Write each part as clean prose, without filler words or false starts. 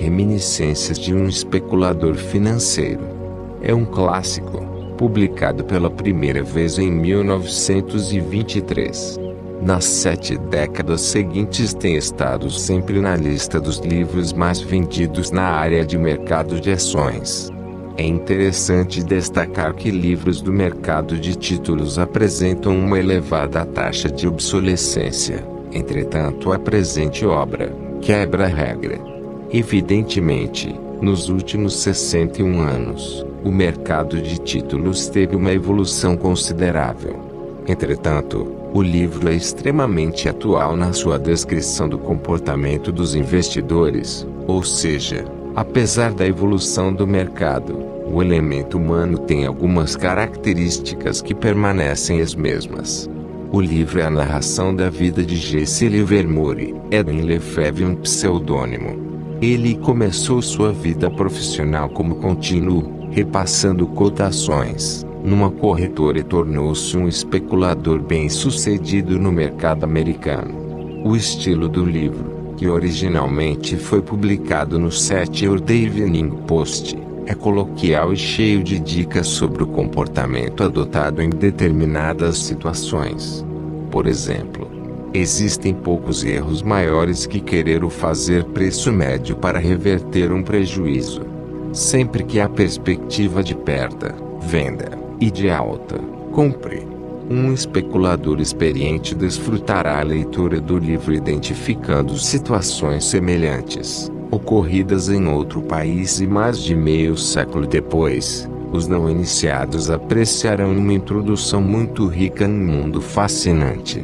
Reminiscências de um especulador financeiro. É um clássico, publicado pela primeira vez em 1923. Nas 7 décadas seguintes tem estado sempre na lista dos livros mais vendidos na área de mercado de ações. É interessante destacar que livros do mercado de títulos apresentam uma elevada taxa de obsolescência. Entretanto, a presente obra quebra a regra. Evidentemente, nos últimos 61 anos, o mercado de títulos teve uma evolução considerável. Entretanto, o livro é extremamente atual na sua descrição do comportamento dos investidores, ou seja, apesar da evolução do mercado, o elemento humano tem algumas características que permanecem as mesmas. O livro é a narração da vida de Jesse Livermore, Edwin Lefebvre, um pseudônimo. Ele começou sua vida profissional como contínuo, repassando cotações, numa corretora e tornou-se um especulador bem-sucedido no mercado americano. O estilo do livro, que originalmente foi publicado no Saturday Evening Post, é coloquial e cheio de dicas sobre o comportamento adotado em determinadas situações. Por exemplo, existem poucos erros maiores que querer fazer preço médio para reverter um prejuízo. Sempre que há perspectiva de perda, venda, e de alta, compre. Um especulador experiente desfrutará a leitura do livro identificando situações semelhantes, ocorridas em outro país e mais de meio século depois. Os não iniciados apreciarão uma introdução muito rica num mundo fascinante.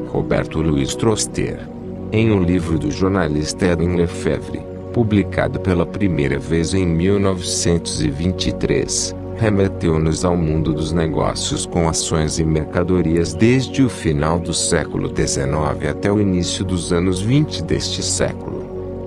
Roberto Louis Troster. Em um livro do jornalista Edwin Lefebvre, publicado pela primeira vez em 1923, remeteu-nos ao mundo dos negócios com ações e mercadorias desde o final do século XIX até o início dos anos 20 deste século,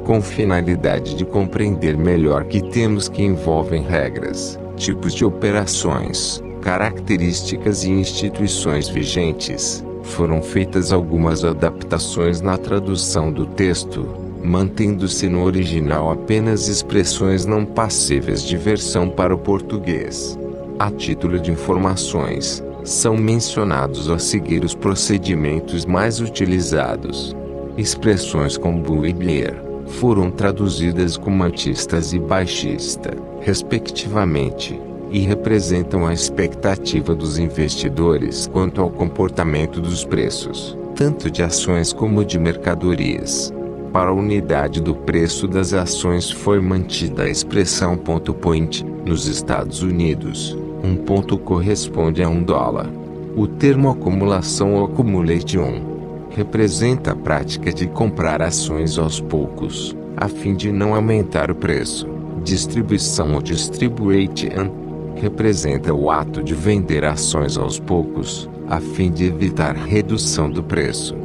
com finalidade de compreender melhor que temas que envolvem regras, tipos de operações, características e instituições vigentes. Foram feitas algumas adaptações na tradução do texto, mantendo-se no original apenas expressões não passíveis de versão para o português. A título de informações, são mencionados a seguir os procedimentos mais utilizados. Expressões como bull e bear foram traduzidas como altistas e baixista, respectivamente, e representam a expectativa dos investidores quanto ao comportamento dos preços, tanto de ações como de mercadorias. Para a unidade do preço das ações foi mantida a expressão point. Nos Estados Unidos, um ponto corresponde a $1. O termo acumulação ou accumulation representa a prática de comprar ações aos poucos, a fim de não aumentar o preço. Distribuição ou distribution representa o ato de vender ações aos poucos, a fim de evitar redução do preço.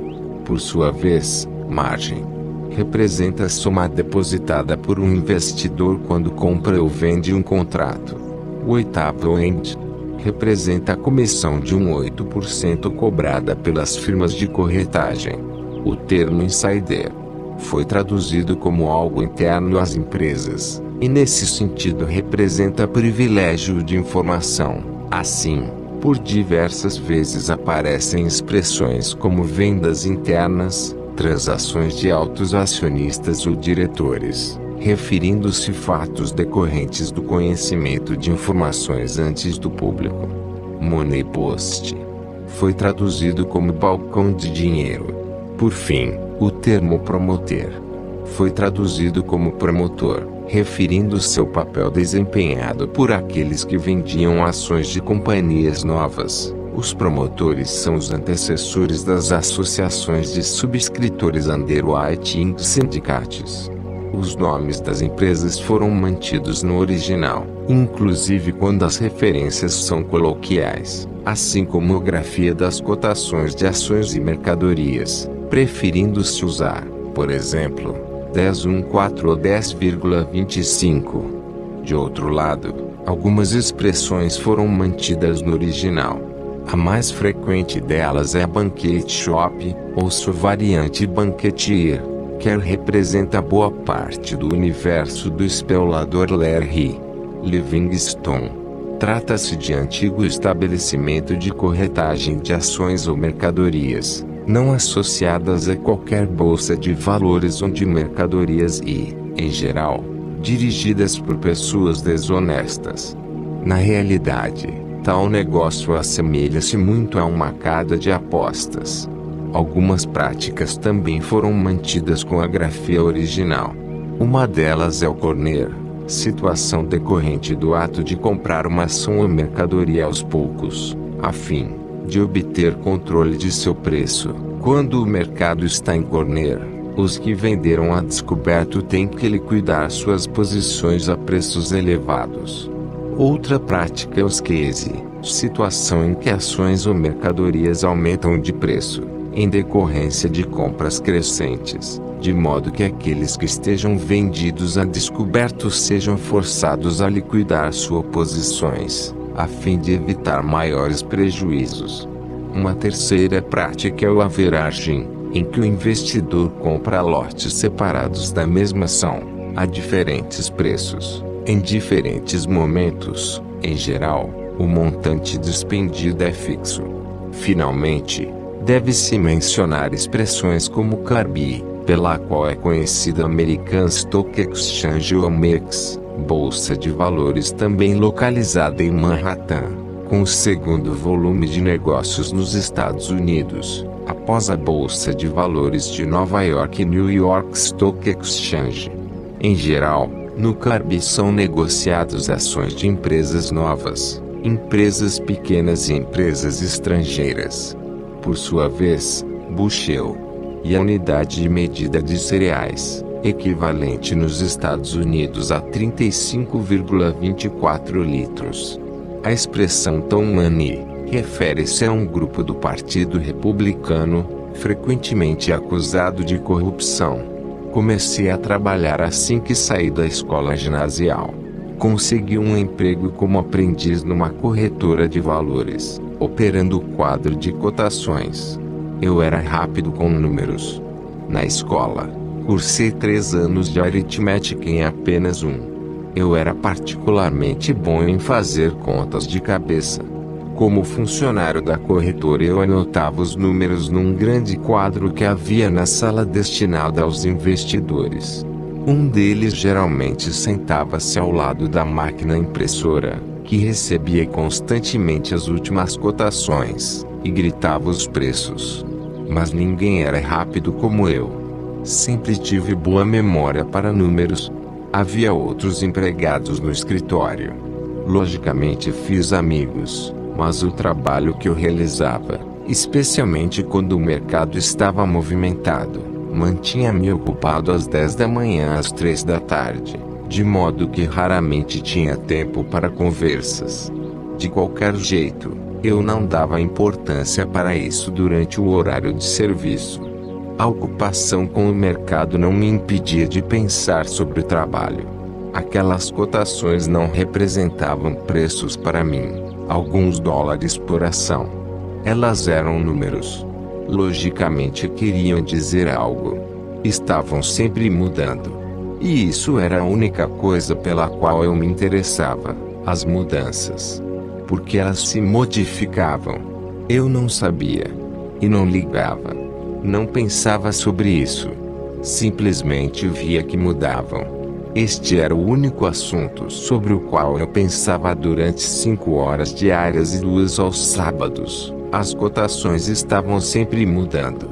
Por sua vez, margem representa a soma depositada por um investidor quando compra ou vende um contrato. O oitavo end representa a comissão de 8% cobrada pelas firmas de corretagem. O termo insider foi traduzido como algo interno às empresas, e nesse sentido representa privilégio de informação. Assim, por diversas vezes aparecem expressões como vendas internas, transações de altos acionistas ou diretores, referindo-se fatos decorrentes do conhecimento de informações antes do público. Money post foi traduzido como balcão de dinheiro. Por fim, o termo promoter foi traduzido como promotor, referindo-se ao papel desempenhado por aqueles que vendiam ações de companhias novas. Os promotores são os antecessores das associações de subscritores underwriting syndicates. Os nomes das empresas foram mantidos no original, inclusive quando as referências são coloquiais, assim como a grafia das cotações de ações e mercadorias, preferindo-se usar, por exemplo, 10,14 ou 10,25. De outro lado, algumas expressões foram mantidas no original. A mais frequente delas é a banquete shop, ou sua variante banquetier, que representa boa parte do universo do especulador Larry Livingstone. Trata-se de antigo estabelecimento de corretagem de ações ou mercadorias, não associadas a qualquer bolsa de valores ou de mercadorias e, em geral, dirigidas por pessoas desonestas. Na realidade, tal negócio assemelha-se muito a uma casa de apostas. Algumas práticas também foram mantidas com a grafia original. Uma delas é o corner, situação decorrente do ato de comprar uma ação ou mercadoria aos poucos, a fim de obter controle de seu preço. Quando o mercado está em corner, os que venderam a descoberto têm que liquidar suas posições a preços elevados. Outra prática é o squeeze, situação em que ações ou mercadorias aumentam de preço, em decorrência de compras crescentes, de modo que aqueles que estejam vendidos a descoberto sejam forçados a liquidar suas posições, a fim de evitar maiores prejuízos. Uma terceira prática é o averaging, em que o investidor compra lotes separados da mesma ação, a diferentes preços, em diferentes momentos. Em geral, o montante despendido é fixo. Finalmente, deve-se mencionar expressões como CARB, pela qual é conhecida a American Stock Exchange ou AMEX, Bolsa de Valores também localizada em Manhattan, com o segundo volume de negócios nos Estados Unidos, após a Bolsa de Valores de Nova York e New York Stock Exchange. Em geral, no CARB são negociados ações de empresas novas, empresas pequenas e empresas estrangeiras. Por sua vez, bushel, e a unidade de medida de cereais, equivalente nos Estados Unidos a 35,24 litros. A expressão ton money refere-se a um grupo do Partido Republicano, frequentemente acusado de corrupção. Comecei a trabalhar assim que saí da escola ginasial. Consegui um emprego como aprendiz numa corretora de valores, operando o quadro de cotações. Eu era rápido com números. Na escola, cursei 3 anos de aritmética em apenas um. Eu era particularmente bom em fazer contas de cabeça. Como funcionário da corretora, eu anotava os números num grande quadro que havia na sala destinada aos investidores. Um deles geralmente sentava-se ao lado da máquina impressora, que recebia constantemente as últimas cotações, e gritava os preços. Mas ninguém era rápido como eu. Sempre tive boa memória para números. Havia outros empregados no escritório. Logicamente fiz amigos, mas o trabalho que eu realizava, especialmente quando o mercado estava movimentado, mantinha-me ocupado às 10 da manhã às 3 da tarde, de modo que raramente tinha tempo para conversas. De qualquer jeito, eu não dava importância para isso durante o horário de serviço. A ocupação com o mercado não me impedia de pensar sobre o trabalho. Aquelas cotações não representavam preços para mim, alguns dólares por ação. Elas eram números. Logicamente queriam dizer algo. Estavam sempre mudando. E isso era a única coisa pela qual eu me interessava, as mudanças. Porque elas se modificavam. Eu não sabia. E não ligava. Não pensava sobre isso. Simplesmente via que mudavam. Este era o único assunto sobre o qual eu pensava durante 5 horas diárias e 2 aos sábados. As cotações estavam sempre mudando.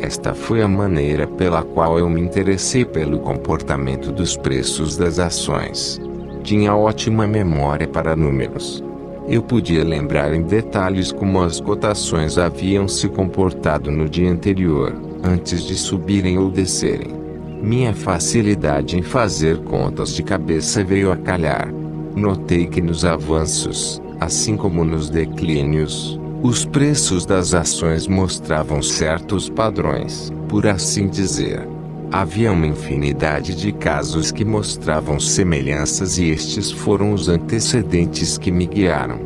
Esta foi a maneira pela qual eu me interessei pelo comportamento dos preços das ações. Tinha ótima memória para números. Eu podia lembrar em detalhes como as cotações haviam se comportado no dia anterior, antes de subirem ou descerem. Minha facilidade em fazer contas de cabeça veio a calhar. Notei que nos avanços, assim como nos declínios, os preços das ações mostravam certos padrões, por assim dizer. Havia uma infinidade de casos que mostravam semelhanças e estes foram os antecedentes que me guiaram.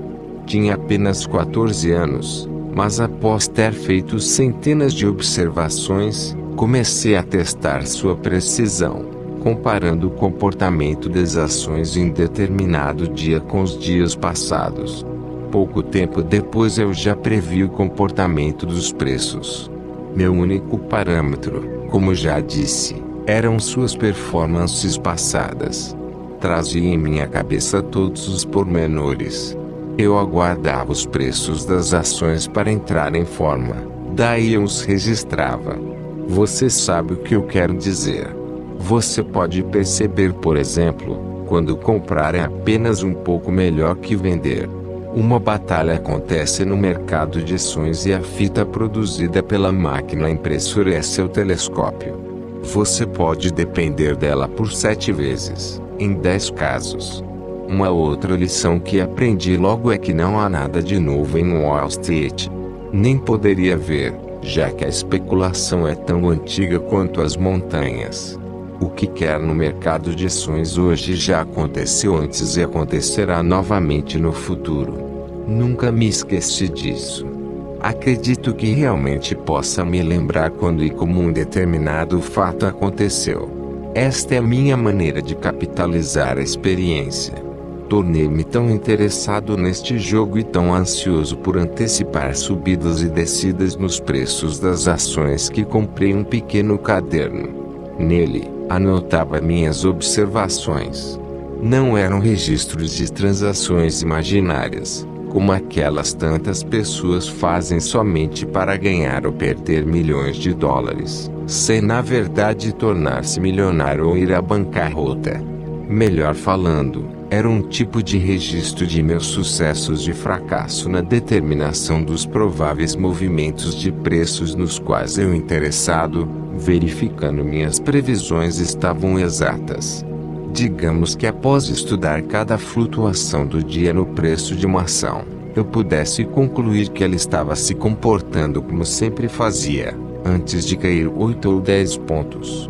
Tinha apenas 14 anos, mas após ter feito centenas de observações, Comecei a testar sua precisão, comparando o comportamento das ações em determinado dia com os dias passados. Pouco tempo depois eu já previ o comportamento dos preços. Meu único parâmetro, como já disse, eram suas performances passadas. Trazia em minha cabeça todos os pormenores. Eu aguardava os preços das ações para entrar em forma, daí eu os registrava. Você sabe o que eu quero dizer. Você pode perceber, por exemplo, quando comprar é apenas um pouco melhor que vender. Uma batalha acontece no mercado de ações e a fita produzida pela máquina impressora é seu telescópio. Você pode depender dela por 7 vezes, em 10 casos. Uma outra lição que aprendi logo é que não há nada de novo em Wall Street. Nem poderia haver, já que a especulação é tão antiga quanto as montanhas. O que quer no mercado de ações hoje já aconteceu antes e acontecerá novamente no futuro. Nunca me esqueci disso. Acredito que realmente possa me lembrar quando e como um determinado fato aconteceu. Esta é a minha maneira de capitalizar a experiência. Tornei-me tão interessado neste jogo e tão ansioso por antecipar subidas e descidas nos preços das ações que comprei um pequeno caderno. Nele, anotava minhas observações. Não eram registros de transações imaginárias, como aquelas tantas pessoas fazem somente para ganhar ou perder milhões de dólares, sem na verdade tornar-se milionário ou ir à bancarrota. Melhor falando, era um tipo de registro de meus sucessos e fracasso na determinação dos prováveis movimentos de preços nos quais eu interessado, verificando minhas previsões estavam exatas. Digamos que após estudar cada flutuação do dia no preço de uma ação, eu pudesse concluir que ela estava se comportando como sempre fazia, antes de cair 8 ou 10 pontos.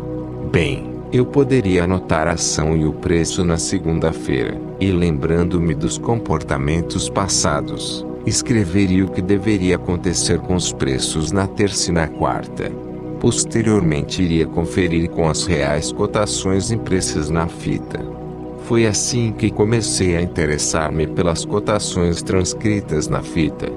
Bem, eu poderia anotar a ação e o preço na segunda-feira, e lembrando-me dos comportamentos passados, escreveria o que deveria acontecer com os preços na terça e na quarta. Posteriormente iria conferir com as reais cotações impressas na fita. Foi assim que comecei a interessar-me pelas cotações transcritas na fita.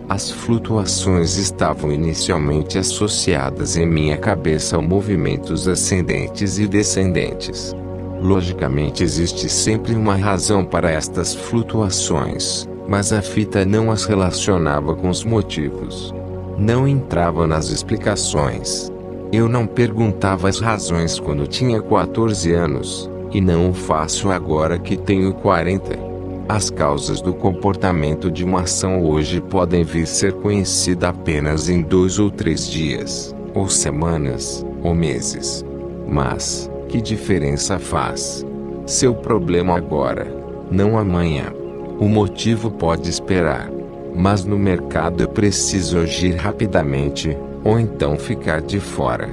As flutuações estavam inicialmente associadas em minha cabeça a movimentos ascendentes e descendentes. Logicamente existe sempre uma razão para estas flutuações, mas a fita não as relacionava com os motivos. Não entrava nas explicações. Eu não perguntava as razões quando tinha 14 anos, e não o faço agora que tenho 40. As causas do comportamento de uma ação hoje podem vir ser conhecidas apenas em 2 ou 3 dias, ou semanas, ou meses. Mas, que diferença faz? Seu problema agora, não amanhã. O motivo pode esperar. Mas no mercado é preciso agir rapidamente, ou então ficar de fora.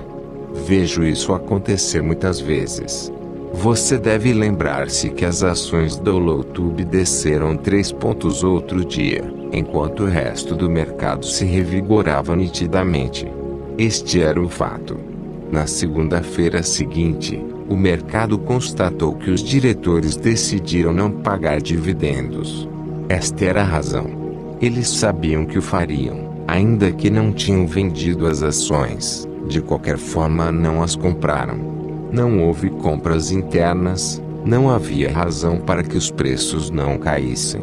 Vejo isso acontecer muitas vezes. Você deve lembrar-se que as ações do Lotub desceram 3 pontos outro dia, enquanto o resto do mercado se revigorava nitidamente. Este era o fato. Na segunda-feira seguinte, o mercado constatou que os diretores decidiram não pagar dividendos. Esta era a razão. Eles sabiam que o fariam, ainda que não tinham vendido as ações, de qualquer forma não as compraram. Não houve compras internas, não havia razão para que os preços não caíssem.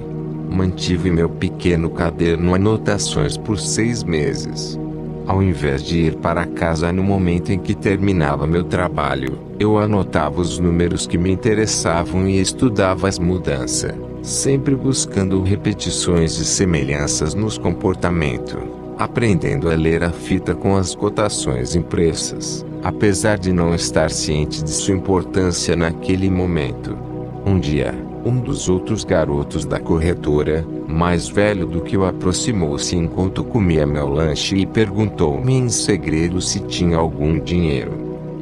Mantive meu pequeno caderno anotações por 6 meses. Ao invés de ir para casa no momento em que terminava meu trabalho, eu anotava os números que me interessavam e estudava as mudanças, sempre buscando repetições e semelhanças nos comportamentos, aprendendo a ler a fita com as cotações impressas, apesar de não estar ciente de sua importância naquele momento. Um dia, um dos outros garotos da corretora, mais velho do que eu, aproximou-se enquanto comia meu lanche e perguntou-me em segredo se tinha algum dinheiro.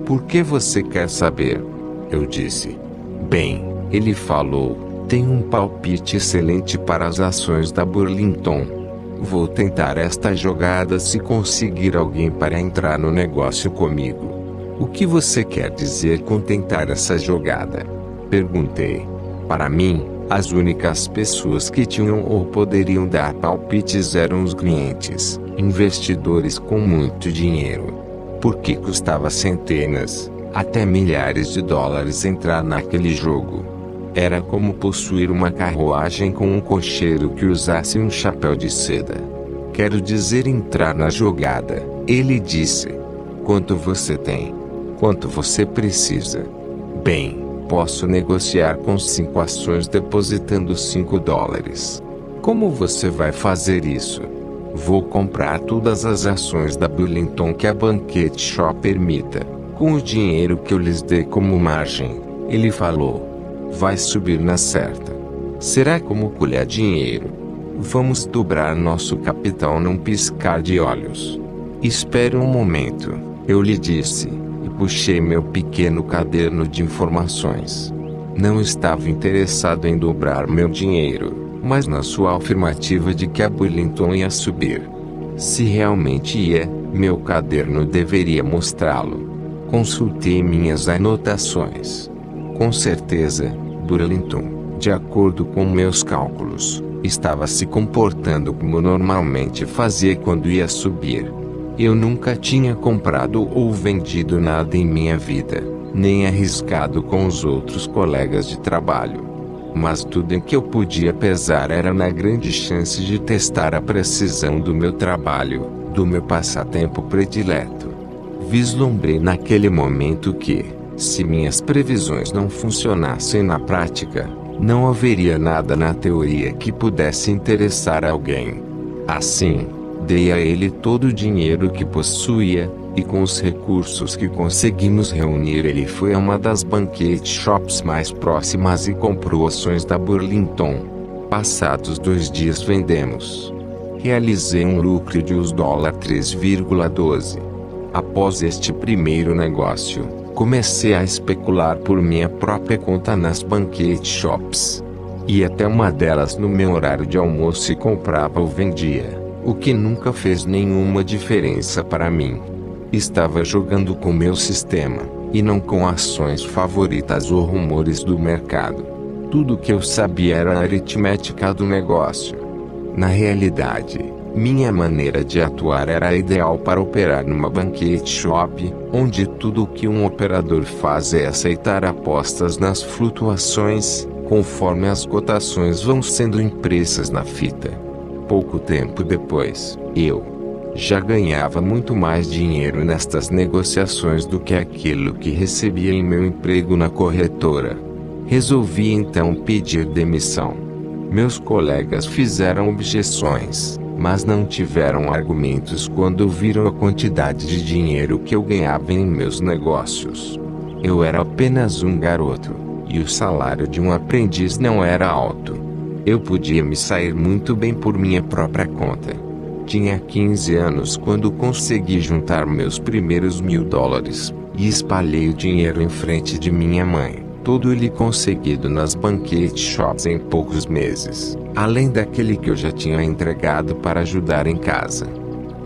Por que você quer saber? Eu disse. Bem, ele falou, tem um palpite excelente para as ações da Burlington. Vou tentar esta jogada se conseguir alguém para entrar no negócio comigo. O que você quer dizer com tentar essa jogada? Perguntei. Para mim, as únicas pessoas que tinham ou poderiam dar palpites eram os clientes, investidores com muito dinheiro. Porque custava centenas, até milhares de dólares entrar naquele jogo. Era como possuir uma carruagem com um cocheiro que usasse um chapéu de seda. Quero dizer entrar na jogada, ele disse. Quanto você tem? Quanto você precisa? Bem, posso negociar com 5 ações depositando $5. Como você vai fazer isso? Vou comprar todas as ações da Burlington que a Banquet Shop permita, com o dinheiro que eu lhes dei como margem, ele falou. Vai subir na certa. Será como colher dinheiro? Vamos dobrar nosso capital num piscar de olhos. Espere um momento, eu lhe disse, e puxei meu pequeno caderno de informações. Não estava interessado em dobrar meu dinheiro, mas na sua afirmativa de que a Burlington ia subir. Se realmente ia, meu caderno deveria mostrá-lo. Consultei minhas anotações. Com certeza, Burlington, de acordo com meus cálculos, estava se comportando como normalmente fazia quando ia subir. Eu nunca tinha comprado ou vendido nada em minha vida, nem arriscado com os outros colegas de trabalho. Mas tudo em que eu podia pesar era na grande chance de testar a precisão do meu trabalho, do meu passatempo predileto. Vislumbrei naquele momento que, se minhas previsões não funcionassem na prática, não haveria nada na teoria que pudesse interessar alguém. Assim, dei a ele todo o dinheiro que possuía, e com os recursos que conseguimos reunir ele foi a uma das Banquet Shops mais próximas e comprou ações da Burlington. Passados 2 dias vendemos. Realizei um lucro de $3,12. Após este primeiro negócio, comecei a especular por minha própria conta nas Banquet Shops. Ia até uma delas no meu horário de almoço e comprava ou vendia, o que nunca fez nenhuma diferença para mim. Estava jogando com meu sistema, e não com ações favoritas ou rumores do mercado. Tudo que eu sabia era a aritmética do negócio. Na realidade, minha maneira de atuar era a ideal para operar numa Banquet Shop, onde tudo o que um operador faz é aceitar apostas nas flutuações, conforme as cotações vão sendo impressas na fita. Pouco tempo depois, eu já ganhava muito mais dinheiro nestas negociações do que aquilo que recebia em meu emprego na corretora. Resolvi então pedir demissão. Meus colegas fizeram objeções, mas não tiveram argumentos quando viram a quantidade de dinheiro que eu ganhava em meus negócios. Eu era apenas um garoto, e o salário de um aprendiz não era alto. Eu podia me sair muito bem por minha própria conta. Tinha 15 anos quando consegui juntar meus primeiros $1.000, e espalhei o dinheiro em frente de minha mãe, todo ele conseguido nas Banquet Shops em poucos meses, além daquele que eu já tinha entregado para ajudar em casa.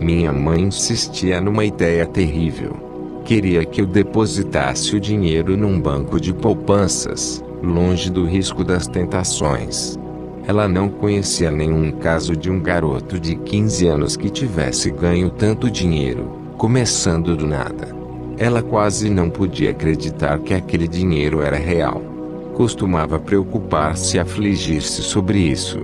Minha mãe insistia numa ideia terrível. Queria que eu depositasse o dinheiro num banco de poupanças, longe do risco das tentações. Ela não conhecia nenhum caso de um garoto de 15 anos que tivesse ganho tanto dinheiro, começando do nada. Ela quase não podia acreditar que aquele dinheiro era real. Costumava preocupar-se e afligir-se sobre isso.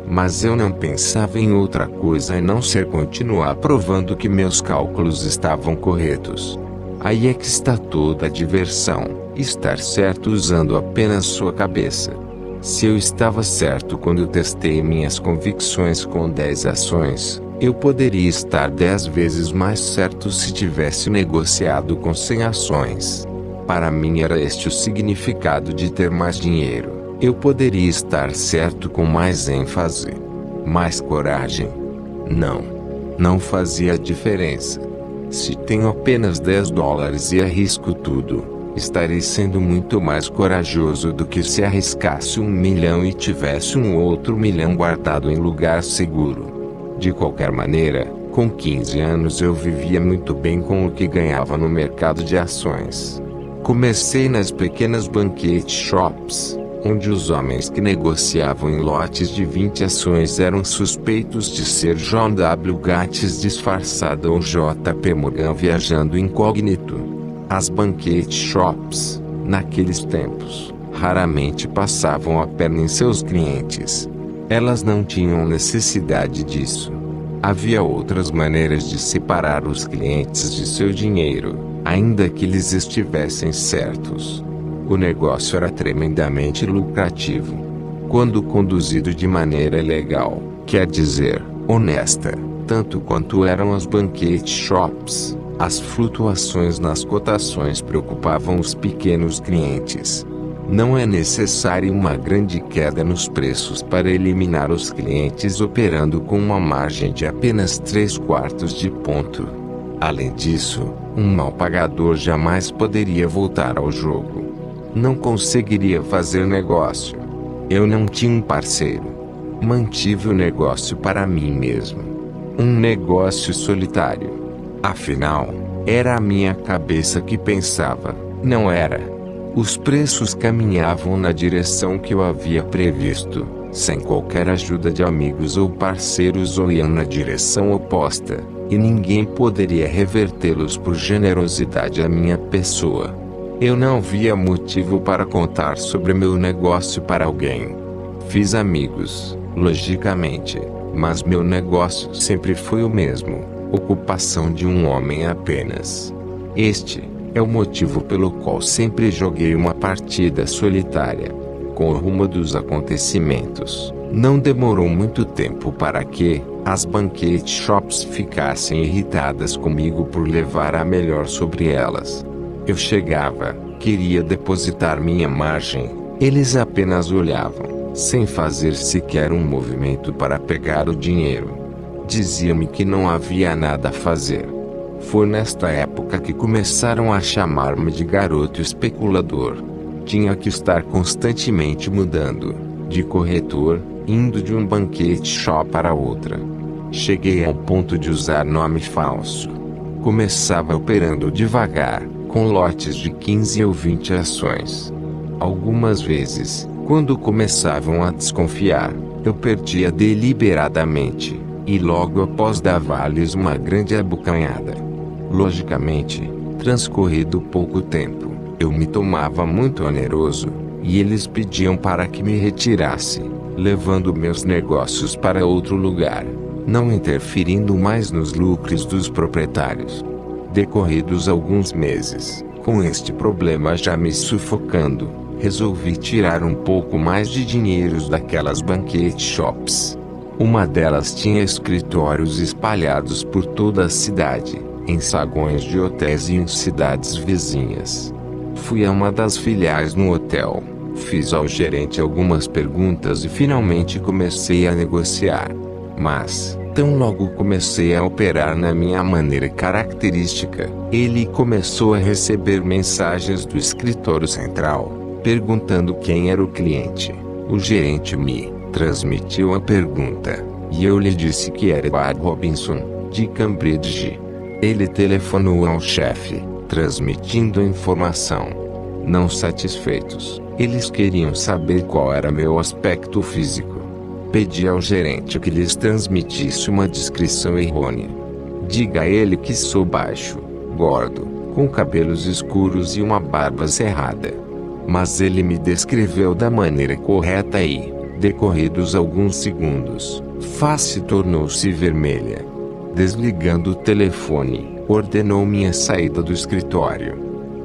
Mas eu não pensava em outra coisa a não ser continuar provando que meus cálculos estavam corretos. Aí é que está toda a diversão, estar certo usando apenas sua cabeça. Se eu estava certo quando testei minhas convicções com 10 ações, eu poderia estar 10 vezes mais certo se tivesse negociado com 100 ações. Para mim era este o significado de ter mais dinheiro. Eu poderia estar certo com mais ênfase, mais coragem. Não fazia diferença. Se tenho apenas $10 e arrisco tudo, estarei sendo muito mais corajoso do que se arriscasse $1 milhão e tivesse um outro milhão guardado em lugar seguro. De qualquer maneira, com 15 anos eu vivia muito bem com o que ganhava no mercado de ações. Comecei nas pequenas banquete shops, onde os homens que negociavam em lotes de 20 ações eram suspeitos de ser John W. Gates disfarçado ou J.P. Morgan viajando incógnito. As banquete shops, naqueles tempos, raramente passavam a perna em seus clientes. Elas não tinham necessidade disso. Havia outras maneiras de separar os clientes de seu dinheiro, ainda que eles estivessem certos. O negócio era tremendamente lucrativo. Quando conduzido de maneira legal, quer dizer, honesta, tanto quanto eram as banquete shops, as flutuações nas cotações preocupavam os pequenos clientes. Não é necessária uma grande queda nos preços para eliminar os clientes operando com uma margem de apenas 3/4 de ponto. Além disso, um mau pagador jamais poderia voltar ao jogo. Não conseguiria fazer negócio. Eu não tinha um parceiro. Mantive o negócio para mim mesmo. Um negócio solitário. Afinal, era a minha cabeça que pensava, não era. Os preços caminhavam na direção que eu havia previsto, sem qualquer ajuda de amigos ou parceiros, ou iam na direção oposta, e ninguém poderia revertê-los por generosidade à minha pessoa. Eu não via motivo para contar sobre meu negócio para alguém. Fiz amigos, logicamente, mas meu negócio sempre foi o mesmo, ocupação de um homem apenas. Este é o motivo pelo qual sempre joguei uma partida solitária. Com o rumo dos acontecimentos, não demorou muito tempo para que as banquete shops ficassem irritadas comigo por levar a melhor sobre elas. Eu chegava, queria depositar minha margem, eles apenas olhavam, sem fazer sequer um movimento para pegar o dinheiro. Diziam-me que não havia nada a fazer. Foi nesta época que começaram a chamar-me de garoto especulador. Tinha que estar constantemente mudando, de corretor, indo de um banquete shop para outra. Cheguei ao ponto de usar nome falso. Começava operando devagar, com lotes de 15 ou 20 ações. Algumas vezes, quando começavam a desconfiar, eu perdia deliberadamente, e logo após dava-lhes uma grande abocanhada. Logicamente, transcorrido pouco tempo, eu me tomava muito oneroso, e eles pediam para que me retirasse, levando meus negócios para outro lugar, não interferindo mais nos lucros dos proprietários. Decorridos alguns meses, com este problema já me sufocando, resolvi tirar um pouco mais de dinheiros daquelas banquete shops. Uma delas tinha escritórios espalhados por toda a cidade, em saguões de hotéis e em cidades vizinhas. Fui a uma das filiais no hotel, fiz ao gerente algumas perguntas e finalmente comecei a negociar. Mas, tão logo comecei a operar na minha maneira característica, ele começou a receber mensagens do escritório central, perguntando quem era o cliente. O gerente me transmitiu a pergunta, e eu lhe disse que era Bar Robinson, de Cambridge. Ele telefonou ao chefe, transmitindo a informação. Não satisfeitos, eles queriam saber qual era meu aspecto físico. Pedi ao gerente que lhes transmitisse uma descrição errônea. Diga a ele que sou baixo, gordo, com cabelos escuros e uma barba cerrada. Mas ele me descreveu da maneira correta e, decorridos alguns segundos, face tornou-se vermelha. Desligando o telefone, ordenou minha saída do escritório.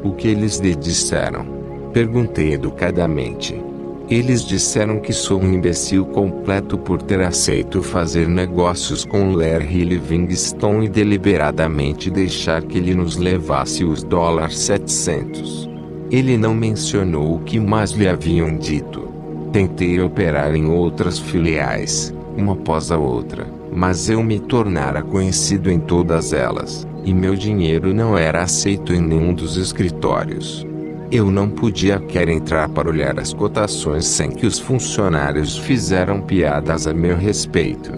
O que eles lhe disseram? Perguntei educadamente. Eles disseram que sou um imbecil completo por ter aceito fazer negócios com Larry Livingstone e deliberadamente deixar que ele nos levasse os $700. Ele não mencionou o que mais lhe haviam dito. Tentei operar em outras filiais, uma após a outra, mas eu me tornara conhecido em todas elas, e meu dinheiro não era aceito em nenhum dos escritórios. Eu não podia querer entrar para olhar as cotações sem que os funcionários fizeram piadas a meu respeito.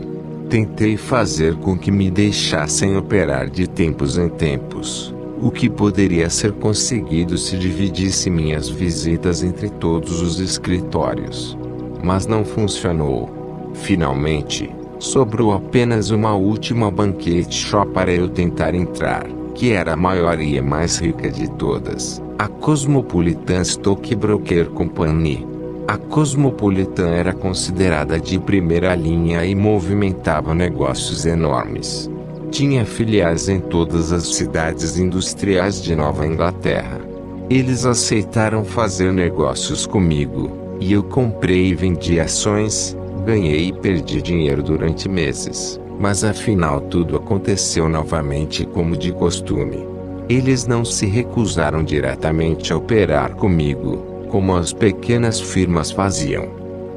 Tentei fazer com que me deixassem operar de tempos em tempos, o que poderia ser conseguido se dividisse minhas visitas entre todos os escritórios. Mas não funcionou. Finalmente, sobrou apenas uma última banquete shop para eu tentar entrar, que era a maior e a mais rica de todas, a Cosmopolitan Stockbroker Company. A Cosmopolitan era considerada de primeira linha e movimentava negócios enormes. Tinha filiais em todas as cidades industriais de Nova Inglaterra. Eles aceitaram fazer negócios comigo, e eu comprei e vendi ações, ganhei e perdi dinheiro durante meses, mas afinal tudo aconteceu novamente como de costume. Eles não se recusaram diretamente a operar comigo, como as pequenas firmas faziam,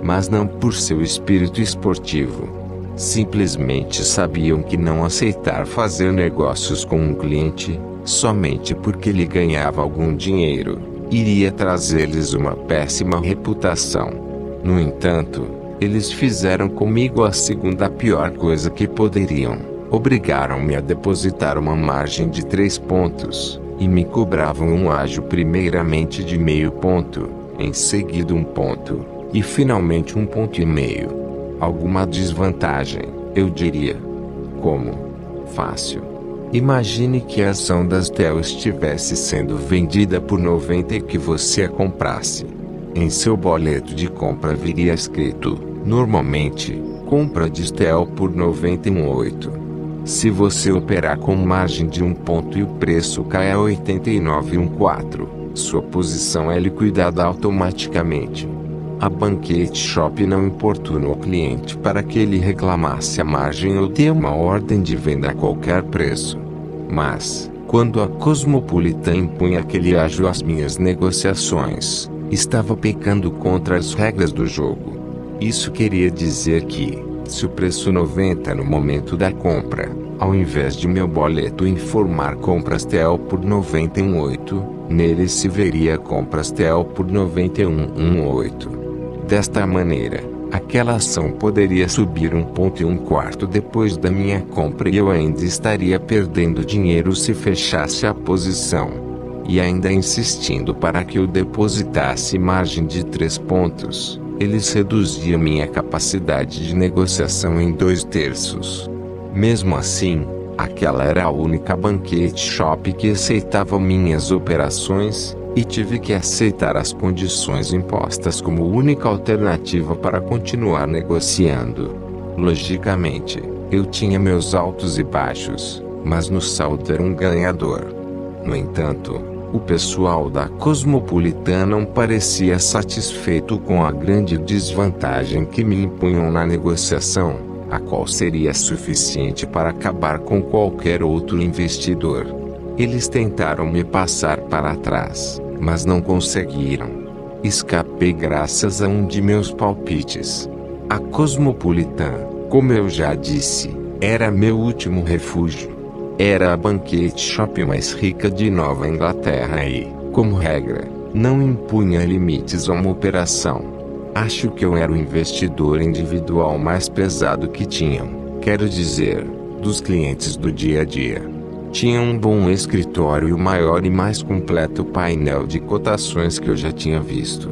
mas não por seu espírito esportivo. Simplesmente sabiam que não aceitar fazer negócios com um cliente, somente porque ele ganhava algum dinheiro, iria trazer-lhes uma péssima reputação. No entanto, eles fizeram comigo a segunda pior coisa que poderiam. Obrigaram-me a depositar uma margem de 3 pontos, e me cobravam um ágio primeiramente de meio ponto, em seguida 1 ponto, e finalmente 1,5 pontos. Alguma desvantagem, eu diria. Como? Fácil. Imagine que a ação da Dell estivesse sendo vendida por 90 e que você a comprasse. Em seu boleto de compra viria escrito, normalmente, compra de Dell por 91,8. Se você operar com margem de 1 ponto e o preço cai a 89,14, sua posição é liquidada automaticamente. A banquete shop não importunou o cliente para que ele reclamasse a margem ou dê uma ordem de venda a qualquer preço. Mas, quando a Cosmopolitan impunha aquele ágio às minhas negociações, estava pecando contra as regras do jogo. Isso queria dizer que, se o preço 90 no momento da compra, ao invés de meu boleto informar compras Dell por 91,8, nele se veria compras Dell por 91,18. Desta maneira, aquela ação poderia subir 1,1 ponto depois da minha compra e eu ainda estaria perdendo dinheiro se fechasse a posição. E ainda insistindo para que eu depositasse margem de 3 pontos. Eles reduziam minha capacidade de negociação em 2/3. Mesmo assim, aquela era a única banquete shop que aceitava minhas operações, e tive que aceitar as condições impostas como única alternativa para continuar negociando. Logicamente, eu tinha meus altos e baixos, mas no saldo era um ganhador. No entanto, o pessoal da Cosmopolitan não parecia satisfeito com a grande desvantagem que me impunham na negociação, a qual seria suficiente para acabar com qualquer outro investidor. Eles tentaram me passar para trás, mas não conseguiram. Escapei graças a um de meus palpites. A Cosmopolitan, como eu já disse, era meu último refúgio. Era a banquete shop mais rica de Nova Inglaterra e, como regra, não impunha limites a uma operação. Acho que eu era o investidor individual mais pesado que tinham, quero dizer, dos clientes do dia a dia. Tinha um bom escritório e o maior e mais completo painel de cotações que eu já tinha visto.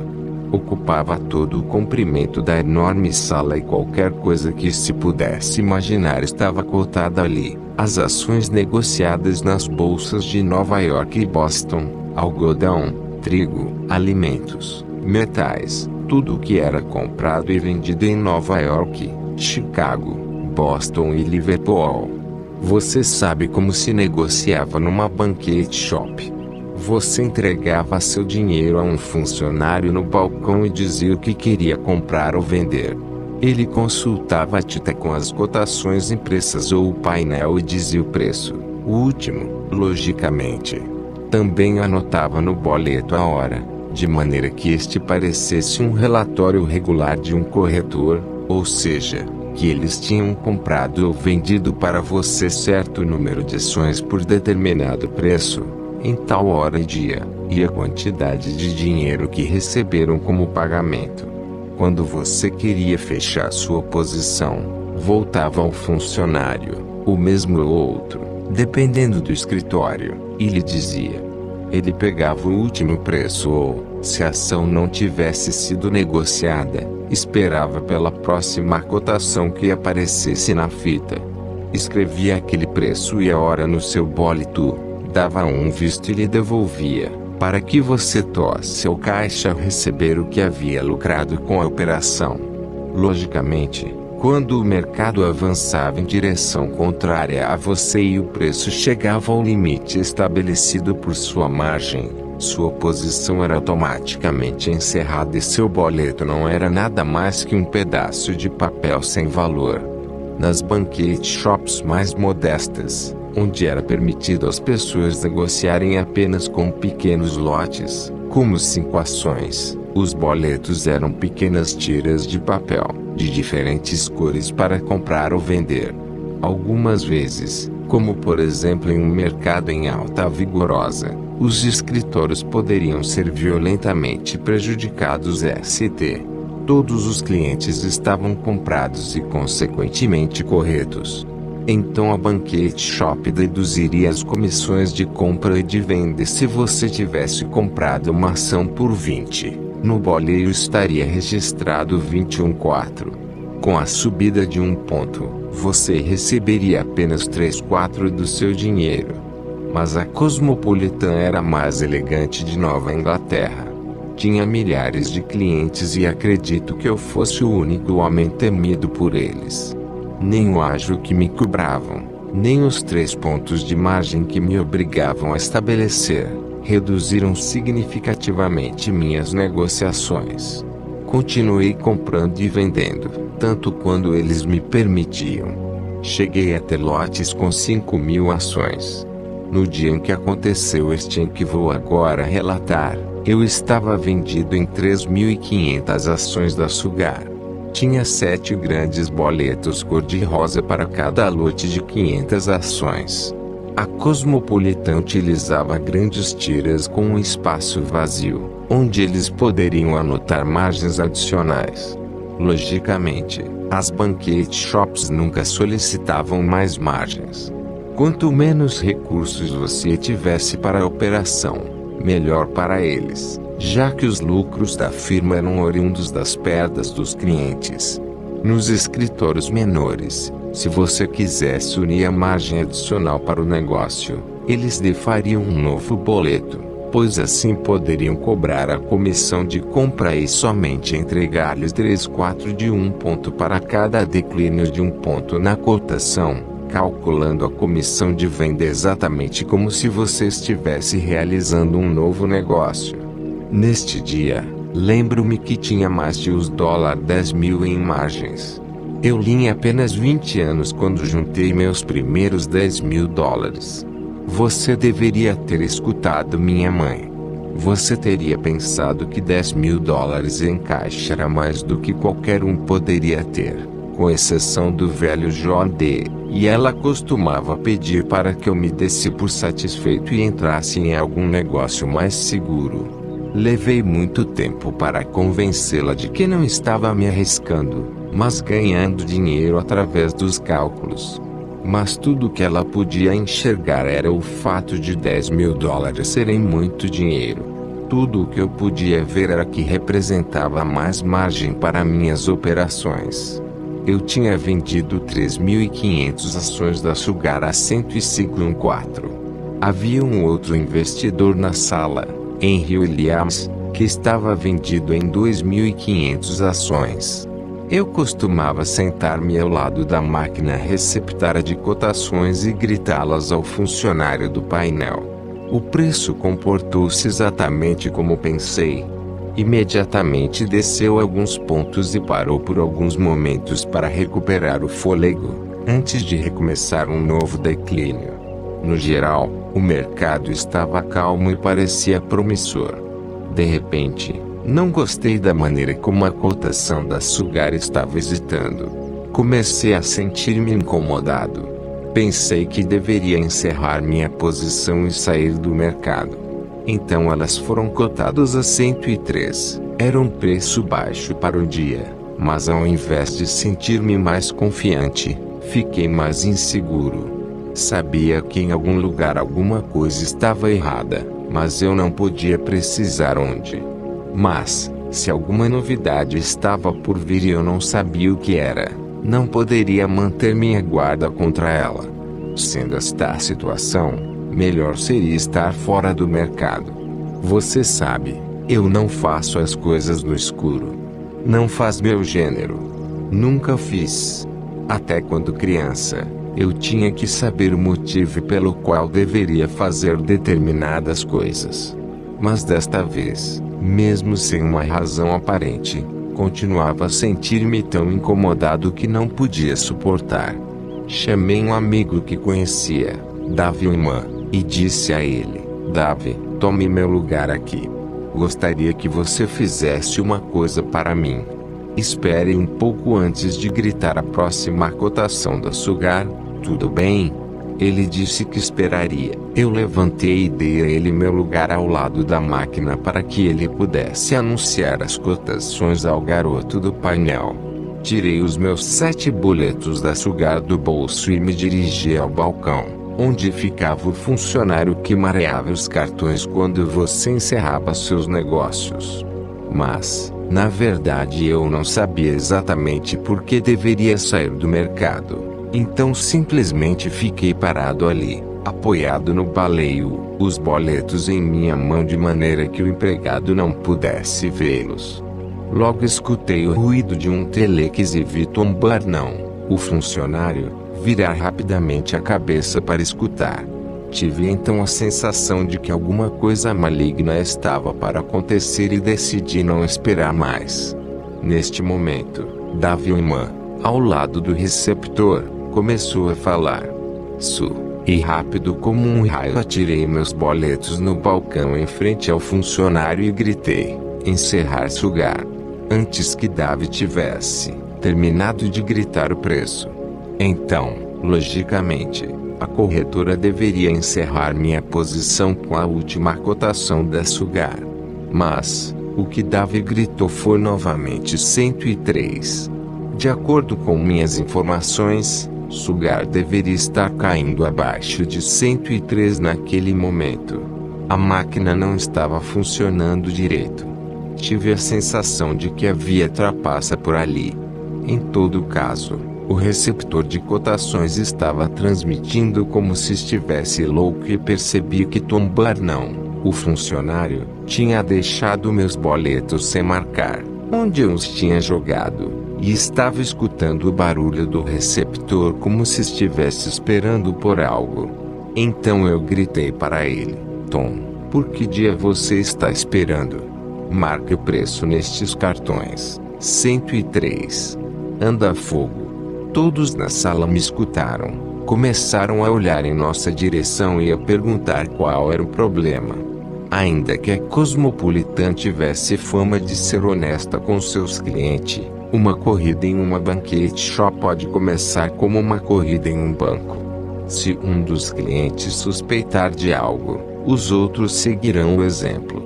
Ocupava todo o comprimento da enorme sala e qualquer coisa que se pudesse imaginar estava cotada ali. As ações negociadas nas bolsas de Nova York e Boston, algodão, trigo, alimentos, metais, tudo o que era comprado e vendido em Nova York, Chicago, Boston e Liverpool. Você sabe como se negociava numa banquete shop. Você entregava seu dinheiro a um funcionário no balcão e dizia o que queria comprar ou vender. Ele consultava a tinta com as cotações impressas ou o painel e dizia o preço. O último, logicamente, também anotava no boleto a hora, de maneira que este parecesse um relatório regular de um corretor, ou seja, que eles tinham comprado ou vendido para você certo número de ações por determinado preço, em tal hora e dia, e a quantidade de dinheiro que receberam como pagamento. Quando você queria fechar sua posição, Voltava ao funcionário, o mesmo ou outro, dependendo do escritório, e lhe dizia. Ele pegava o último preço ou, se a ação não tivesse sido negociada, esperava pela próxima cotação que aparecesse na fita. Escrevia aquele preço e a hora no seu boleto, dava um visto e lhe devolvia, para que você torce ao caixa receber o que havia lucrado com a operação. Logicamente, quando o mercado avançava em direção contrária a você e o preço chegava ao limite estabelecido por sua margem, sua posição era automaticamente encerrada e seu boleto não era nada mais que um pedaço de papel sem valor. Nas banquete shops mais modestas, onde era permitido às pessoas negociarem apenas com pequenos lotes, como 5 ações, os boletos eram pequenas tiras de papel, de diferentes cores para comprar ou vender. Algumas vezes, como por exemplo em um mercado em alta vigorosa, os escritórios poderiam ser violentamente prejudicados. Todos os clientes estavam comprados e consequentemente corretos. Então a banquete shop deduziria as comissões de compra e de venda. Se você tivesse comprado uma ação por 20, no boleto estaria registrado 21,4. Com a subida de 1 ponto, você receberia apenas 3,4 do seu dinheiro. Mas a Cosmopolitan era a mais elegante de Nova Inglaterra. Tinha milhares de clientes e acredito que eu fosse o único homem temido por eles. Nem o ágio que me cobravam, nem os 3 pontos de margem que me obrigavam a estabelecer, reduziram significativamente minhas negociações. Continuei comprando e vendendo, tanto quando eles me permitiam. Cheguei a ter lotes com 5.000 ações. No dia em que aconteceu este em que vou agora relatar, eu estava vendido em 3.500 ações da Sugar. Tinha 7 grandes boletos cor-de-rosa para cada lote de 500 ações. A Cosmopolitan utilizava grandes tiras com um espaço vazio, onde eles poderiam anotar margens adicionais. Logicamente, as banquete shops nunca solicitavam mais margens. Quanto menos recursos você tivesse para a operação, melhor para eles, já que os lucros da firma eram oriundos das perdas dos clientes. Nos escritórios menores, se você quisesse unir a margem adicional para o negócio, eles lhe fariam um novo boleto, pois assim poderiam cobrar a comissão de compra e somente entregar-lhes 3,4 de 1 ponto para cada declínio de 1 ponto na cotação, calculando a comissão de venda exatamente como se você estivesse realizando um novo negócio. Neste dia, lembro-me que tinha mais de os $10.000 em margens. Eu tinha apenas 20 anos quando juntei meus primeiros $10.000. Você deveria ter escutado minha mãe. Você teria pensado que $10.000 em caixa era mais do que qualquer um poderia ter, com exceção do velho John D., e ela costumava pedir para que eu me desse por satisfeito e entrasse em algum negócio mais seguro. Levei muito tempo para convencê-la de que não estava me arriscando, mas ganhando dinheiro através dos cálculos. Mas tudo o que ela podia enxergar era o fato de $10.000 serem muito dinheiro. Tudo o que eu podia ver era que representava mais margem para minhas operações. Eu tinha vendido 3.500 ações da Sugar a 105,4. Havia um outro investidor na sala, Henry Williams, que estava vendido em 2.500 ações. Eu costumava sentar-me ao lado da máquina receptária de cotações e gritá-las ao funcionário do painel. O preço comportou-se exatamente como pensei. Imediatamente desceu alguns pontos e parou por alguns momentos para recuperar o fôlego, antes de recomeçar um novo declínio. No geral, o mercado estava calmo e parecia promissor. De repente, não gostei da maneira como a cotação da Sugar estava hesitando. Comecei a sentir-me incomodado. Pensei que deveria encerrar minha posição e sair do mercado. Então elas foram cotadas a 103. Era um preço baixo para o dia. Mas ao invés de sentir-me mais confiante, fiquei mais inseguro. Sabia que em algum lugar alguma coisa estava errada, mas eu não podia precisar onde. Mas, se alguma novidade estava por vir e eu não sabia o que era, não poderia manter minha guarda contra ela. Sendo esta a situação, melhor seria estar fora do mercado. Você sabe, eu não faço as coisas no escuro. Não faz meu gênero. Nunca fiz. Até quando criança, eu tinha que saber o motivo pelo qual deveria fazer determinadas coisas. Mas desta vez, mesmo sem uma razão aparente, continuava a sentir-me tão incomodado que não podia suportar. Chamei um amigo que conhecia, Davi Uman, e disse a ele: Davi, tome meu lugar aqui. Gostaria que você fizesse uma coisa para mim. Espere um pouco antes de gritar a próxima cotação da Sugar, tudo bem? Ele disse que esperaria. Eu levantei e dei a ele meu lugar ao lado da máquina para que ele pudesse anunciar as cotações ao garoto do painel. Tirei os meus 7 boletos da Sugar do bolso e me dirigi ao balcão, onde ficava o funcionário que mareava os cartões quando você encerrava seus negócios. Mas, na verdade, eu não sabia exatamente por que deveria sair do mercado. Então simplesmente fiquei parado ali, apoiado no baleio, os boletos em minha mão de maneira que o empregado não pudesse vê-los. Logo escutei o ruído de um telex e vi Tom Barnum, o funcionário, virar rapidamente a cabeça para escutar. Tive então a sensação de que alguma coisa maligna estava para acontecer e decidi não esperar mais. Neste momento, Davi Uman, ao lado do receptor, começou a falar. E rápido como um raio atirei meus boletos no balcão em frente ao funcionário e gritei: encerrar Sugar. Antes que Davi tivesse terminado de gritar o preço. Então, logicamente, a corretora deveria encerrar minha posição com a última cotação da Sugar. Mas, o que Davi gritou foi novamente 103. De acordo com minhas informações, Sugar deveria estar caindo abaixo de 103 naquele momento. A máquina não estava funcionando direito. Tive a sensação de que havia trapaça por ali. Em todo caso, o receptor de cotações estava transmitindo como se estivesse louco e percebi que Tom Barnum, o funcionário, tinha deixado meus boletos sem marcar onde eu os tinha jogado, e estava escutando o barulho do receptor como se estivesse esperando por algo. Então eu gritei para ele: Tom, por que dia você está esperando? Marque o preço nestes cartões. 103. Anda fogo. Todos na sala me escutaram. Começaram a olhar em nossa direção e a perguntar qual era o problema. Ainda que a Cosmopolitan tivesse fama de ser honesta com seus clientes, uma corrida em uma banquete shop pode começar como uma corrida em um banco. Se um dos clientes suspeitar de algo, os outros seguirão o exemplo.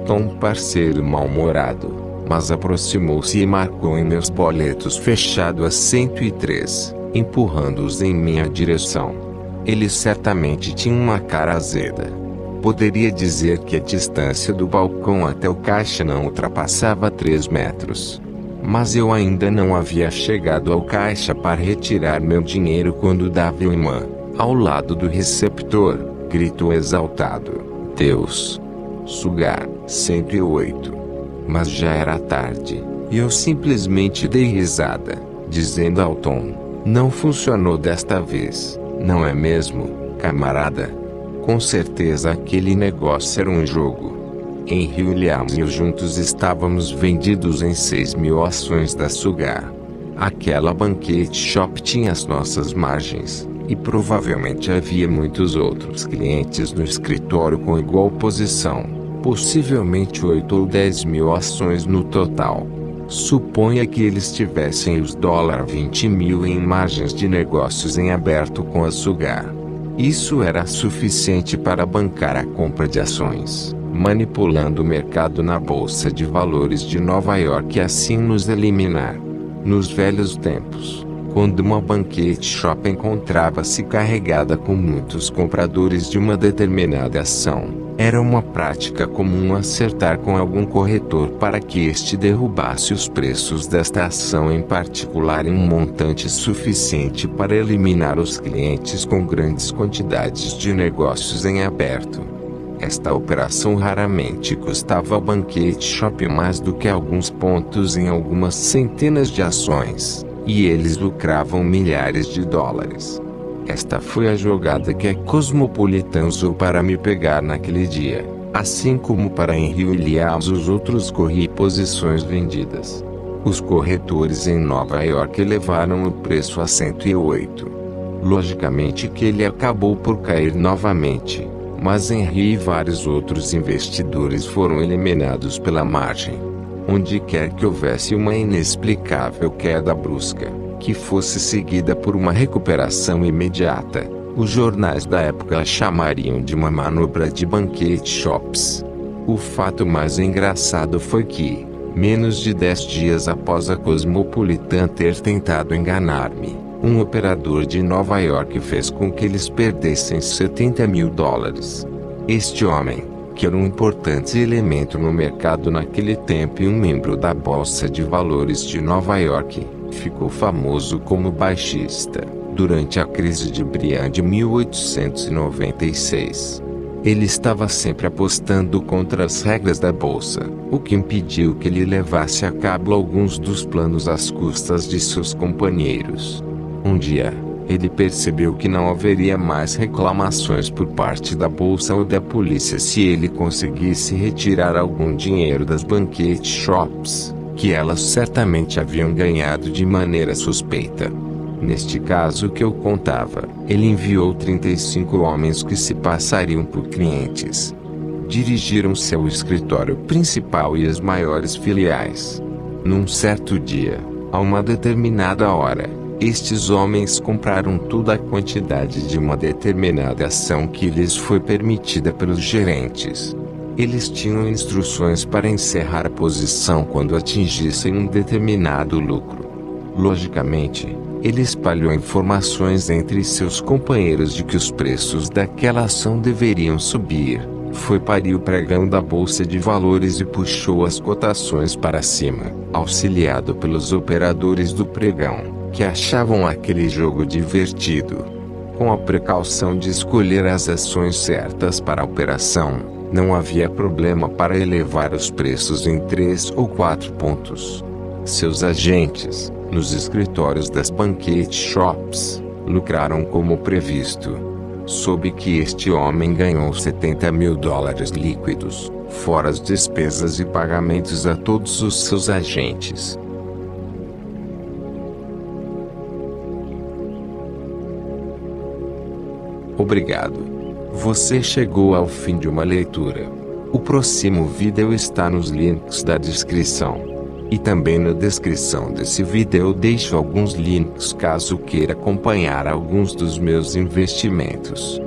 Tom pareceu mal-humorado, mas aproximou-se e marcou em meus boletos fechado a 103, empurrando-os em minha direção. Ele certamente tinha uma cara azeda. Poderia dizer que a distância do balcão até o caixa não ultrapassava 3 metros. Mas eu ainda não havia chegado ao caixa para retirar meu dinheiro quando Davi Uman, ao lado do receptor, gritou exaltado: Deus! Sugar, 108. Mas já era tarde, e eu simplesmente dei risada, dizendo ao Tom: não funcionou desta vez, não é mesmo, camarada? Com certeza aquele negócio era um jogo. Henry Williams e eu juntos estávamos vendidos em 6.000 ações da Sugar. Aquela banquete shop tinha as nossas margens, e provavelmente havia muitos outros clientes no escritório com igual posição, possivelmente 8 ou 10.000 ações no total. Suponha que eles tivessem os $20.000 em margens de negócios em aberto com a Sugar. Isso era suficiente para bancar a compra de ações, manipulando o mercado na Bolsa de Valores de Nova York e assim nos eliminar. Nos velhos tempos, quando uma banquete shop encontrava-se carregada com muitos compradores de uma determinada ação, era uma prática comum acertar com algum corretor para que este derrubasse os preços desta ação em particular em um montante suficiente para eliminar os clientes com grandes quantidades de negócios em aberto. Esta operação raramente custava ao banquete shop mais do que alguns pontos em algumas centenas de ações, e eles lucravam milhares de dólares. Esta foi a jogada que a Cosmopolitan usou para me pegar naquele dia, assim como para enriolhar os outros posições vendidas. Os corretores em Nova York elevaram o preço a 108. Logicamente que ele acabou por cair novamente, mas Henry e vários outros investidores foram eliminados pela margem. Onde quer que houvesse uma inexplicável queda brusca, que fosse seguida por uma recuperação imediata, os jornais da época a chamariam de uma manobra de banquete shops. O fato mais engraçado foi que, menos de 10 dias após a Cosmopolitan ter tentado enganar-me, um operador de Nova York fez com que eles perdessem 70 mil dólares. Este homem, que era um importante elemento no mercado naquele tempo e um membro da Bolsa de Valores de Nova York, ficou famoso como baixista, durante a crise de Brian de 1896. Ele estava sempre apostando contra as regras da Bolsa, o que impediu que ele levasse a cabo alguns dos planos às custas de seus companheiros. Um dia, ele percebeu que não haveria mais reclamações por parte da Bolsa ou da polícia se ele conseguisse retirar algum dinheiro das banquete shops, que elas certamente haviam ganhado de maneira suspeita. Neste caso que eu contava, ele enviou 35 homens que se passariam por clientes. Dirigiram-se ao escritório principal e às maiores filiais. Num certo dia, a uma determinada hora, estes homens compraram toda a quantidade de uma determinada ação que lhes foi permitida pelos gerentes. Eles tinham instruções para encerrar a posição quando atingissem um determinado lucro. Logicamente, ele espalhou informações entre seus companheiros de que os preços daquela ação deveriam subir. Foi para o pregão da Bolsa de Valores e puxou as cotações para cima, auxiliado pelos operadores do pregão, que achavam aquele jogo divertido. Com a precaução de escolher as ações certas para a operação, não havia problema para elevar os preços em 3 ou 4 pontos. Seus agentes, nos escritórios das banquete shops, lucraram como previsto. Soube que este homem ganhou 70 mil dólares líquidos, fora as despesas e pagamentos a todos os seus agentes. Obrigado. Você chegou ao fim de uma leitura. O próximo vídeo está nos links da descrição. E também na descrição desse vídeo eu deixo alguns links caso queira acompanhar alguns dos meus investimentos.